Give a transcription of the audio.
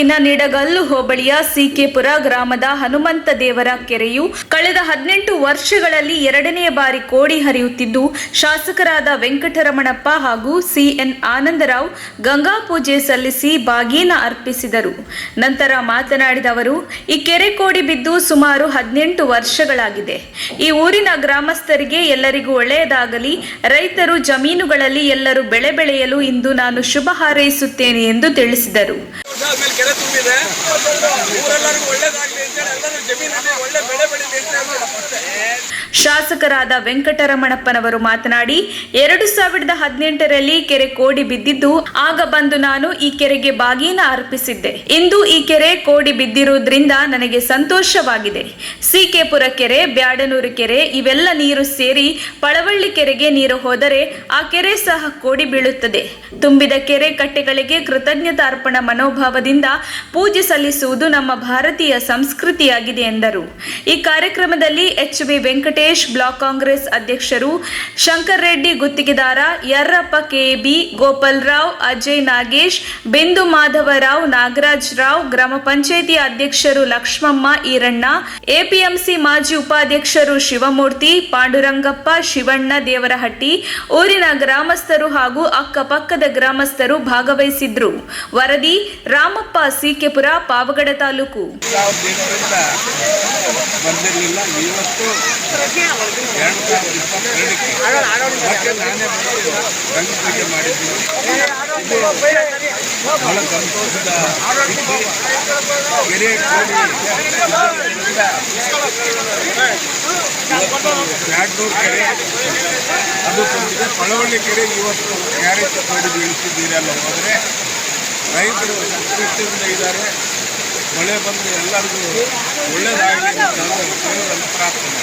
ತಾಲೂಕಿನ ನಿಡಗಲ್ಲು ಹೋಬಳಿಯ ಸಿಕೆಪುರ ಗ್ರಾಮದ ಹನುಮಂತ ದೇವರ ಕೆರೆಯು ಕಳೆದ 18 ವರ್ಷಗಳಲ್ಲಿ ಎರಡನೆಯ ಬಾರಿ ಕೋಡಿ ಹರಿಯುತ್ತಿದ್ದು, ಶಾಸಕರಾದ ವೆಂಕಟರಮಣಪ್ಪ ಹಾಗೂ ಸಿಎನ್ ಆನಂದರಾವ್ ಗಂಗಾ ಪೂಜೆ ಸಲ್ಲಿಸಿ ಬಾಗೀನ ಅರ್ಪಿಸಿದರು. ನಂತರ ಮಾತನಾಡಿದ ಅವರು, ಈ ಕೆರೆ ಕೋಡಿ ಬಿದ್ದು ಸುಮಾರು 18 ವರ್ಷಗಳಾಗಿದೆ. ಈ ಊರಿನ ಗ್ರಾಮಸ್ಥರಿಗೆ ಎಲ್ಲರಿಗೂ ಒಳ್ಳೆಯದಾಗಲಿ, ರೈತರು ಜಮೀನುಗಳಲ್ಲಿ ಎಲ್ಲರೂ ಬೆಳೆ ಬೆಳೆಯಲು ಇಂದು ನಾನು ಶುಭ ಹಾರೈಸುತ್ತೇನೆ ಎಂದು ತಿಳಿಸಿದರು. ಶಾಸಕರಾದ ವೆಂಕಟರಮಣಪ್ಪನವರು ಮಾತನಾಡಿ, 2018ರಲ್ಲಿ ಕೆರೆ ಕೋಡಿ ಬಿದ್ದಿದ್ದು, ಆಗ ಬಂದು ನಾನು ಈ ಕೆರೆಗೆ ಬಾಗೀನ ಅರ್ಪಿಸಿದ್ದೆ. ಇಂದು ಈ ಕೆರೆ ಕೋಡಿ ಬಿದ್ದಿರುವುದರಿಂದ ನನಗೆ ಸಂತೋಷವಾಗಿದೆ. ಸಿಕೆಪುರ ಕೆರೆ, ಬ್ಯಾಡನೂರು ಕೆರೆ ಇವೆಲ್ಲ ನೀರು ಸೇರಿ ಪಳವಳ್ಳಿ ಕೆರೆಗೆ ನೀರು ಹೋದರೆ ಆ ಕೆರೆ ಸಹ ಕೋಡಿ ಬೀಳುತ್ತದೆ. ತುಂಬಿದ ಕೆರೆ ಕಟ್ಟೆಗಳಿಗೆ ಕೃತಜ್ಞತಾರ್ಪಣ ಮನೋಭಾವದಿಂದ ಪೂಜೆ ಸಲ್ಲಿಸುವುದು ನಮ್ಮ ಭಾರತೀಯ ಸಂಸ್ಕೃತಿಯಾಗಿದೆ ಎಂದರು. ಈ ಕಾರ್ಯಕ್ರಮದಲ್ಲಿ ಎಚ್.ವಿ. ವೆಂಕಟೇಶ್, ಬ್ಲಾಕ್ ಕಾಂಗ್ರೆಸ್ ಅಧ್ಯಕ್ಷರು ಶಂಕರ್ ರೆಡ್ಡಿ, ಗುತ್ತಿಗೆದಾರ ಯರ್ರಪ್ಪ, ಕೆಬಿ ಗೋಪಾಲರಾವ್, ಅಜಯ್, ನಾಗೇಶ್, ಬಿಂದು ಮಾಧವರಾವ್, ನಾಗರಾಜ್ ರಾವ್, ಗ್ರಾಮ ಪಂಚಾಯಿತಿ ಅಧ್ಯಕ್ಷರು ಲಕ್ಷ್ಮಮ್ಮ, ಈರಣ್ಣ, ಎಪಿಎಂಸಿ ಮಾಜಿ ಉಪಾಧ್ಯಕ್ಷರು ಶಿವಮೂರ್ತಿ, ಪಾಂಡುರಂಗಪ್ಪ, ಶಿವಣ್ಣ ದೇವರಹಟ್ಟಿ, ಊರಿನ ಗ್ರಾಮಸ್ಥರು ಹಾಗೂ ಅಕ್ಕಪಕ್ಕದ ಗ್ರಾಮಸ್ಥರು ಭಾಗವಹಿಸಿದ್ರು. ವರದಿ ರಾಮಪ್ಪ, ಸಿಕೆಪುರ, ಪಾವಗಡ ತಾಲೂಕು. ಬಂದಿರಲಿಲ್ಲ. ಇವತ್ತು 2022ಕ್ಕೆ ನಾನೇ ರಂಗ ಪೂಜೆ ಮಾಡಿದ್ದೀನಿ. ಬಹಳ ಸಂತೋಷದ ಕೆರೆ ಬ್ಯಾಡ್ನೂರು ಕೆರೆ ಅದು ತುಂಬಿದೆ. ಪಳವಳ್ಳಿ ಕೆರೆ ಇವತ್ತು ಕ್ಯಾರೆಟ್ ಕೋಡಿ ಬೀಳಿಸಿದ್ದೀರಲ್ಲ ಹೋದರೆ ರೈತರು ಸಂತೃಪ್ತಿಯಿಂದ ಇದ್ದಾರೆ. ಮಳೆ ಬಂದು ಎಲ್ಲರಿಗೂ ಒಳ್ಳೆಯದಾಗಲಿ ಅಂತ ಪ್ರಾರ್ಥನೆ.